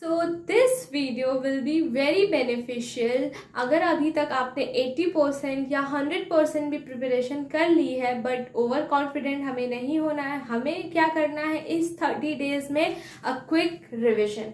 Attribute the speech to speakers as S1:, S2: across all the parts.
S1: So this video will be very beneficial अगर अभी तक आपने 80% या 100% भी प्रिपरेशन कर ली है, बट ओवर कॉन्फिडेंट हमें नहीं होना है। हमें क्या करना है इस 30 डेज में? A quick revision.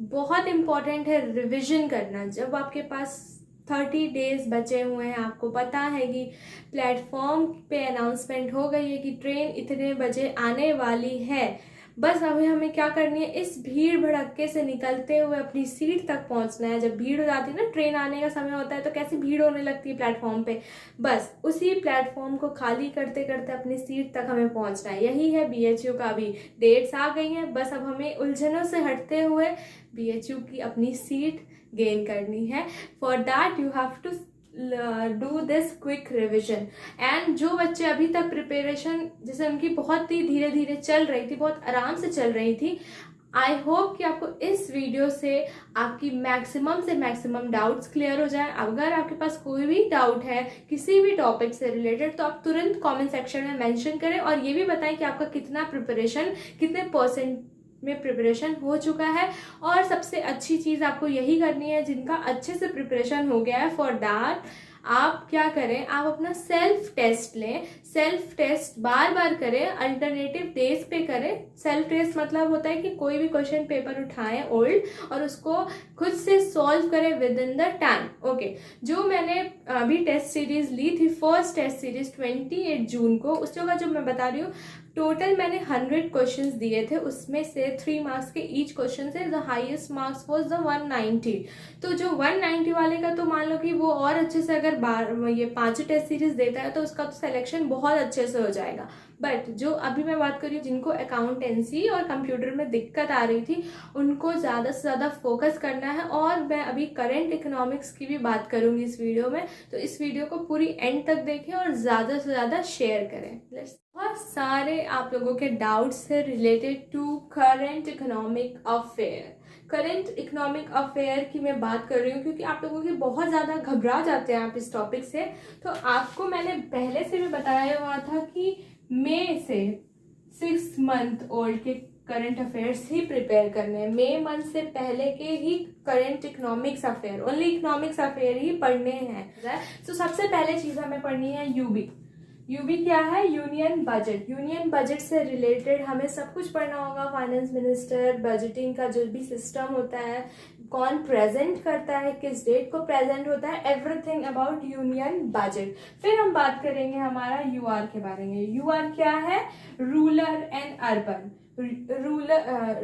S1: बहुत इंपॉर्टेंट है रिविजन करना। जब आपके पास 30 डेज बचे हुए हैं, आपको पता है कि प्लेटफॉर्म पे अनाउंसमेंट हो गई है कि ट्रेन इतने बजे आने वाली है, बस अभी हमें क्या करनी है, इस भीड़ भड़क्के से निकलते हुए अपनी सीट तक पहुंचना है। जब भीड़ हो जाती है ना, ट्रेन आने का समय होता है तो कैसी भीड़ होने लगती है प्लेटफॉर्म पे, बस उसी प्लेटफॉर्म को खाली करते करते अपनी सीट तक हमें पहुंचना है। यही है बीएचयू का। भी डेट्स आ गई हैं, बस अब हमें उलझनों से हटते हुए बीएचयू की अपनी सीट गेन करनी है। For that you have to do this quick revision. And जो बच्चे अभी तक प्रिपरेशन जैसे उनकी बहुत ही धीरे धीरे चल रही थी, बहुत आराम से चल रही थी, आई होप कि आपको इस वीडियो से आपकी मैक्सिमम से मैक्सिमम डाउट्स क्लियर हो जाए। अगर आपके पास कोई भी डाउट है किसी भी टॉपिक से रिलेटेड तो आप तुरंत कमेंट सेक्शन में मेंशन करें और ये भी बताएं कि आपका कितना प्रिपरेशन, कितने परसेंट में प्रिपरेशन हो चुका है। और सबसे अच्छी चीज़ आपको यही करनी है, जिनका अच्छे से प्रिपरेशन हो गया है, फॉर दैट आप क्या करें, आप अपना सेल्फ टेस्ट लें। सेल्फ टेस्ट बार बार करें, अल्टरनेटिव डेज पे करें। सेल्फ टेस्ट मतलब होता है कि कोई भी क्वेश्चन पेपर उठाएं ओल्ड और उसको खुद से सॉल्व करें with in the time. Okay, जो मैंने अभी टेस्ट सीरीज ली थी, फर्स्ट टेस्ट सीरीज 28 जून को, उस जगह जो मैं बता रही हूँ, टोटल मैंने 100 क्वेश्चंस दिए थे, उसमें से 3 मार्क्स के ईच क्वेश्चन से the highest marks was the 190। तो जो 190 वाले का तो मान लो कि वो और अच्छे से अगर ये 5 टेस्ट सीरीज देता है तो उसका तो सिलेक्शन बहुत अच्छे से हो जाएगा। बट जो अभी मैं बात कर रही हूँ, जिनको अकाउंटेंसी और कंप्यूटर में दिक्कत आ रही थी, उनको ज़्यादा से ज़्यादा फोकस करना है। और मैं अभी करंट इकोनॉमिक्स की भी बात करूँगी इस वीडियो में, तो इस वीडियो को पूरी एंड तक देखें और ज़्यादा से ज़्यादा शेयर करें। बहुत सारे आप लोगों के डाउट्स है related to current economic affair. Current economic affair की मैं बात कर रही हूँ क्योंकि आप लोगों के बहुत ज़्यादा घबरा जाते हैं आप इस टॉपिक से। तो आपको मैंने पहले से भी बताया हुआ था कि मई से 6 मंथ ओल्ड के करंट अफेयर्स ही प्रिपेयर करने हैं। मई मंथ से पहले के ही current economics affair, only economics affair ही पढ़ने हैं। तो सबसे पहले चीज़ हमें पढ़नी है यूबी। यूबी क्या है? Union budget. यूनियन बजट से रिलेटेड हमें सब कुछ पढ़ना होगा। फाइनेंस मिनिस्टर, बजटिंग का जो भी सिस्टम होता है, कौन प्रेजेंट करता है, किस डेट को प्रेजेंट होता है, एवरीथिंग अबाउट यूनियन बजट। फिर हम बात करेंगे हमारा यूआर के बारे में। यूआर क्या है? Rural and urban,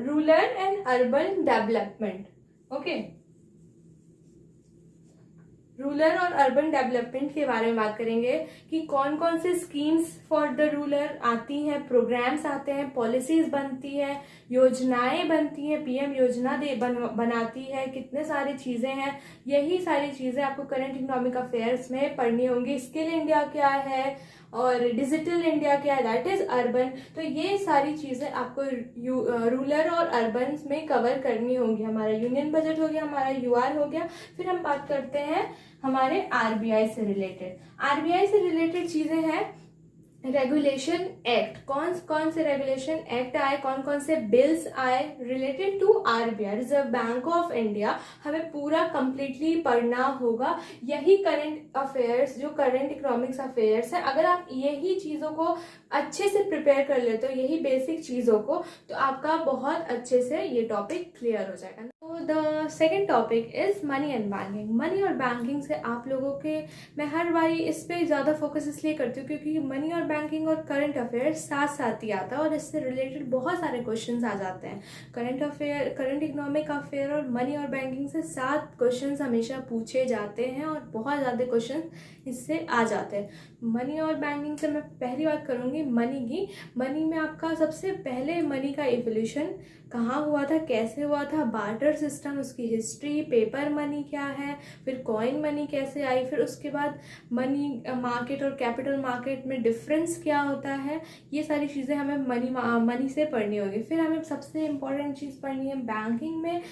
S1: rural and urban development. Okay, rural और अर्बन डेवलपमेंट के बारे में बात करेंगे कि कौन कौन से स्कीम्स फॉर द रूरल आती हैं, प्रोग्राम्स आते हैं, पॉलिसीज बनती है, योजनाएं बनती हैं, पीएम योजना बनाती है, कितने सारी चीज़ें हैं। यही सारी चीज़ें आपको करंट इकोनॉमिक अफेयर्स में पढ़नी होंगी। स्किल इंडिया क्या है और डिजिटल इंडिया क्या है, दैट इज अर्बन। तो ये सारी चीज़ें आपको रूरल और अर्बन में कवर करनी होंगी। हमारा यूनियन बजट हो गया, हमारा यूआर हो गया। फिर हम बात करते हैं हमारे आरबीआई से रिलेटेड। आरबीआई से रिलेटेड चीज़ें हैं रेगुलेशन एक्ट, कौन कौन से रेगुलेशन एक्ट आए, कौन कौन से बिल्स आए related to RBI, Reserve Bank of India. हमें पूरा कंप्लीटली पढ़ना होगा। यही करंट अफेयर्स, जो करंट इकोनॉमिक्स अफेयर्स है, अगर आप यही चीज़ों को अच्छे से प्रिपेयर कर लेते हो, यही बेसिक चीज़ों को, तो आपका बहुत अच्छे से ये टॉपिक क्लियर हो जाएगा। तो the second topic is money and banking. Money और बैंकिंग से आप लोगों के, मैं हर बारी इस पर ज़्यादा फोकस इसलिए करती हूँ क्योंकि मनी और बैंकिंग और करंट अफेयर साथ साथ ही आता है और इससे रिलेटेड बहुत सारे क्वेश्चंस आ जाते हैं। Current affair, current economic affair और मनी और बैंकिंग से 7 क्वेश्चंस हमेशा पूछे जाते हैं और बहुत ज़्यादा क्वेश्चन इससे आ जाते हैं। मनी और बैंकिंग से मैं पहली बात करूँगी मनी की। मनी में आपका सबसे पहले मनी का इवोल्यूशन कहाँ हुआ था, कैसे हुआ था, बार्टर सिस्टम, उसकी हिस्ट्री, पेपर मनी क्या है, फिर कॉइन मनी कैसे आई, फिर उसके बाद मनी मार्केट और कैपिटल मार्केट में डिफरेंस क्या होता है। ये सारी चीज़ें हमें मनी से पढ़नी होगी। फिर हमें सबसे इम्पोर्टेंट चीज़ पढ़नी है बैंकिंग में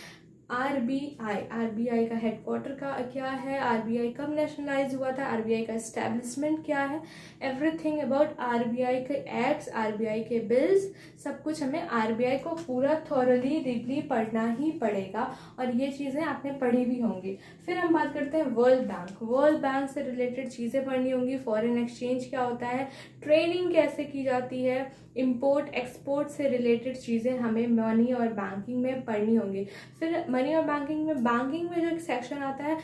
S1: आरबीआई का हेडक्वार्टर का क्या है, आरबीआई कब नेशनलाइज हुआ था, आरबीआई का एस्टेब्लिशमेंट क्या है, एवरीथिंग अबाउट आरबीआई के एक्ट्स, आरबीआई के बिल्स, सब कुछ हमें आरबीआई को पूरा थॉरली डीपली पढ़ना ही पड़ेगा और ये चीज़ें आपने पढ़ी भी होंगी। फिर हम बात करते हैं वर्ल्ड बैंक से रिलेटेड चीज़ें पढ़नी होंगी। फॉरेन एक्सचेंज क्या होता है, ट्रेडिंग कैसे की जाती है, इंपोर्ट एक्सपोर्ट से रिलेटेड चीज़ें हमें मनी और बैंकिंग में पढ़नी होंगी। फिर मनी और बैंकिंग में जो एक सेक्शन आता है,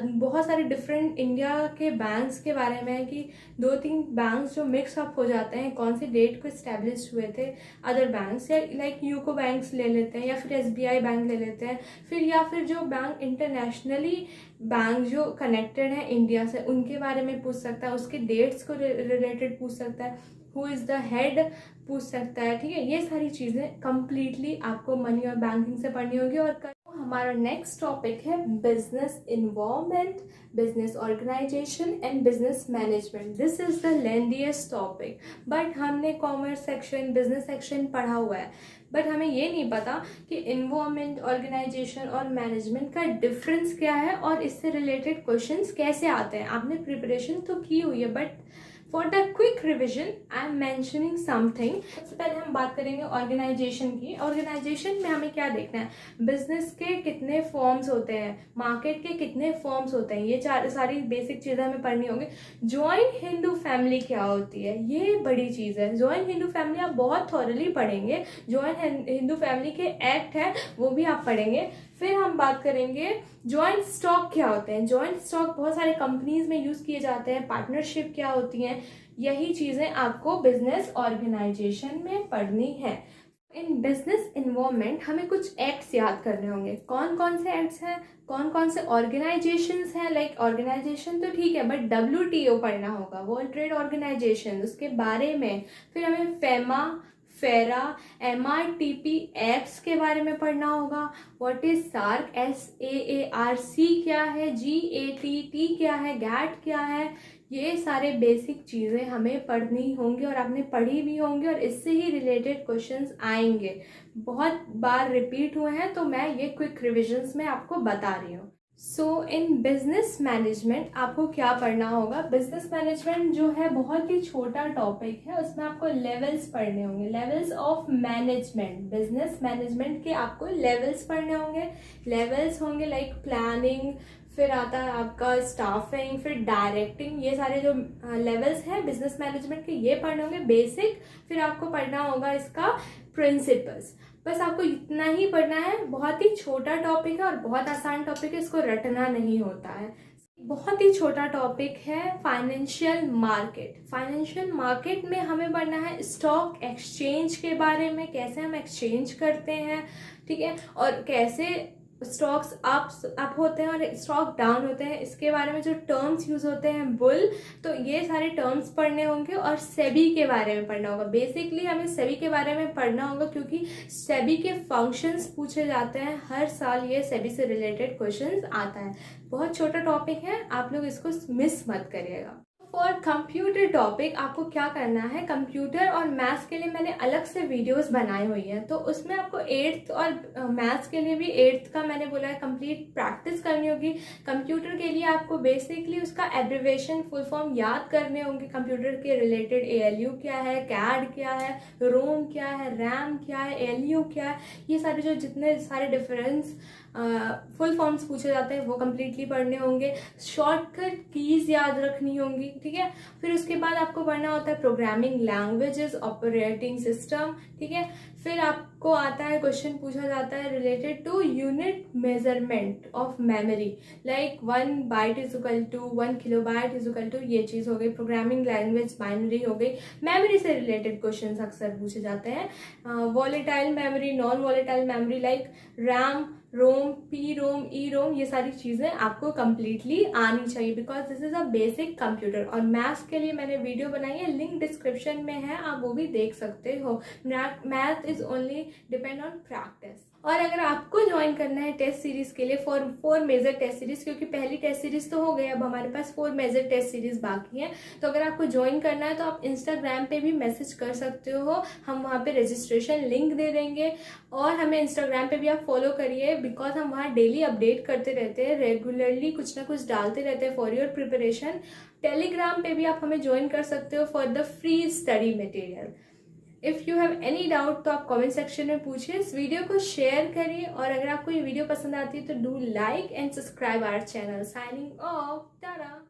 S1: बहुत सारे डिफरेंट इंडिया के बैंक्स के बारे में है कि 2-3 बैंक्स जो मिक्स अप हो जाते हैं, कौन सी डेट को इस्टेब्लिश हुए थे अदर बैंक्स, या लाइक यूको बैंक्स ले लेते हैं या फिर एसबीआई बैंक ले लेते हैं, फिर जो बैंक इंटरनेशनली बैंक जो कनेक्टेड है इंडिया से उनके बारे में पूछ सकता है, उसके डेट्स को रिलेटेड पूछ सकता है, हु इज़ द हेड पूछ सकता है। ठीक है, ये सारी चीज़ें कंप्लीटली आपको मनी और बैंकिंग से पढ़नी होगी। और हमारा नेक्स्ट टॉपिक है business involvement, business organisation and business management. This is the lengthiest topic, but हमने कॉमर्स सेक्शन, बिजनेस सेक्शन पढ़ा हुआ है, बट हमें ये नहीं पता कि इन्वॉल्वमेंट, ऑर्गेनाइजेशन और मैनेजमेंट का डिफरेंस क्या है और इससे रिलेटेड क्वेश्चंस कैसे आते हैं। आपने प्रिपरेशन तो की हुई है, but for the quick revision I am mentioning something. सबसे पहले हम बात करेंगे ऑर्गेनाइजेशन की। ऑर्गेनाइजेशन में हमें क्या देखना है, बिजनेस के कितने फॉर्म्स होते हैं, मार्केट के कितने फॉर्म्स होते हैं, ये सारी बेसिक चीज़ें हमें पढ़नी होंगी। जॉइंट हिंदू फैमिली क्या होती है, ये बड़ी चीज़ है। जॉइंट हिंदू फैमिली आप बहुत थॉरली पढ़ेंगे। जॉइंट हिंदू फैमिली के एक्ट है वो भी आप पढ़ेंगे। फिर हम बात करेंगे जॉइंट स्टॉक क्या होते हैं। जॉइंट स्टॉक बहुत सारे कंपनीज में यूज किए जाते हैं। पार्टनरशिप क्या होती हैं, यही चीजें आपको बिजनेस ऑर्गेनाइजेशन में पढ़नी है। इन बिजनेस इन्वॉल्वमेंट हमें कुछ एक्ट्स याद करने होंगे। कौन कौन से एक्ट्स हैं, कौन कौन से ऑर्गेनाइजेशंस हैं। लाइक ऑर्गेनाइजेशन तो ठीक है, बट WTO पढ़ना होगा, वर्ल्ड ट्रेड ऑर्गेनाइजेशन, उसके बारे में। फिर हमें फेमा, फेरा, MRTP एक्ट्स के बारे में पढ़ना होगा। व्हाट इज सार्क, SAARC क्या है, GATT क्या है, GATT क्या है। ये सारे बेसिक चीज़ें हमें पढ़नी होंगी और आपने पढ़ी भी होंगी और इससे ही रिलेटेड क्वेश्चंस आएंगे। बहुत बार रिपीट हुए हैं तो मैं ये क्विक रिविजन्स में आपको बता रही हूँ। सो इन बिजनेस मैनेजमेंट आपको क्या पढ़ना होगा। बिजनेस मैनेजमेंट जो है बहुत ही छोटा टॉपिक है, उसमें आपको लेवल्स पढ़ने होंगे, levels of management. Business management के आपको लेवल्स पढ़ने होंगे। लेवल्स होंगे लाइक प्लानिंग, फिर आता है आपका स्टाफिंग, फिर डायरेक्टिंग। ये सारे जो लेवल्स हैं बिजनेस मैनेजमेंट के, ये पढ़ने होंगे बेसिक। फिर आपको पढ़ना होगा इसका प्रिंसिपल्स। बस आपको इतना ही पढ़ना है। बहुत ही छोटा टॉपिक है और बहुत आसान टॉपिक है, इसको रटना नहीं होता है। बहुत ही छोटा टॉपिक है फाइनेंशियल मार्केट। फाइनेंशियल मार्केट में हमें पढ़ना है स्टॉक एक्सचेंज के बारे में, कैसे हम एक्सचेंज करते हैं, ठीक है, और कैसे स्टॉक्स अप होते हैं और स्टॉक डाउन होते हैं, इसके बारे में जो टर्म्स यूज होते हैं, बुल, तो ये सारे टर्म्स पढ़ने होंगे। और सेबी के बारे में पढ़ना होगा। बेसिकली हमें सेबी के बारे में पढ़ना होगा क्योंकि सेबी के फंक्शंस पूछे जाते हैं हर साल, ये सेबी से रिलेटेड क्वेश्चंस आता है। बहुत छोटा टॉपिक है, आप लोग इसको मिस मत करिएगा। फॉर कंप्यूटर टॉपिक आपको क्या करना है, कंप्यूटर और मैथ्स के लिए मैंने अलग से वीडियोस बनाई हुई हैं, तो उसमें आपको 8th और मैथ्स के लिए भी 8th का मैंने बोला है कंप्लीट प्रैक्टिस करनी होगी। कंप्यूटर के लिए आपको बेसिकली उसका एब्रिवेशन, फुल फॉर्म याद करने होंगे। कंप्यूटर के रिलेटेड ALU क्या है, CAD क्या है, रोम क्या है, रैम क्या है, ALU क्या है, ये सारे जो जितने सारे डिफरेंस फुल फॉर्म्स पूछे जाते हैं वो कंप्लीटली पढ़ने होंगे। शॉर्टकट कीज याद रखनी होंगी, ठीक है। फिर उसके बाद आपको पढ़ना होता है प्रोग्रामिंग लैंग्वेजेस, ऑपरेटिंग सिस्टम, ठीक है। फिर आपको आता है, क्वेश्चन पूछा जाता है related to unit measurement of memory, like 1 byte is equal to 1 kilobyte is equal to, ये चीज हो गई। प्रोग्रामिंग लैंग्वेज बाइनरी हो गई। मेमोरी से रिलेटेड क्वेश्चन अक्सर पूछे जाते हैं। Volatile memory, non volatile memory like RAM, ROM, PROM, EROM, ये सारी चीज़ें आपको कंप्लीटली आनी चाहिए because this is a basic computer. और मैथ्स के लिए मैंने वीडियो बनाई है, लिंक डिस्क्रिप्शन में है, आप वो भी देख सकते हो। Math is only depend on practice. और अगर आपको ज्वाइन करना है टेस्ट सीरीज़ के लिए फोर मेजर टेस्ट सीरीज़, क्योंकि पहली टेस्ट सीरीज़ तो हो गई, अब हमारे पास 4 मेजर टेस्ट सीरीज़ बाकी हैं, तो अगर आपको ज्वाइन करना है तो आप इंस्टाग्राम पे भी मैसेज कर सकते हो, हम वहाँ पे रजिस्ट्रेशन लिंक दे देंगे। और हमें इंस्टाग्राम पे भी आप फॉलो करिए, बिकॉज हम वहाँ डेली अपडेट करते रहते हैं, रेगुलरली कुछ ना कुछ डालते रहते हैं फॉर योर प्रिपरेशन। टेलीग्राम पे भी आप हमें ज्वाइन कर सकते हो for the free study material. If you have any doubt तो आप कमेंट सेक्शन में पूछिए, इस वीडियो को शेयर करिए, और अगर आपको ये वीडियो पसंद आती है तो do like and subscribe our channel. Signing off, Tata.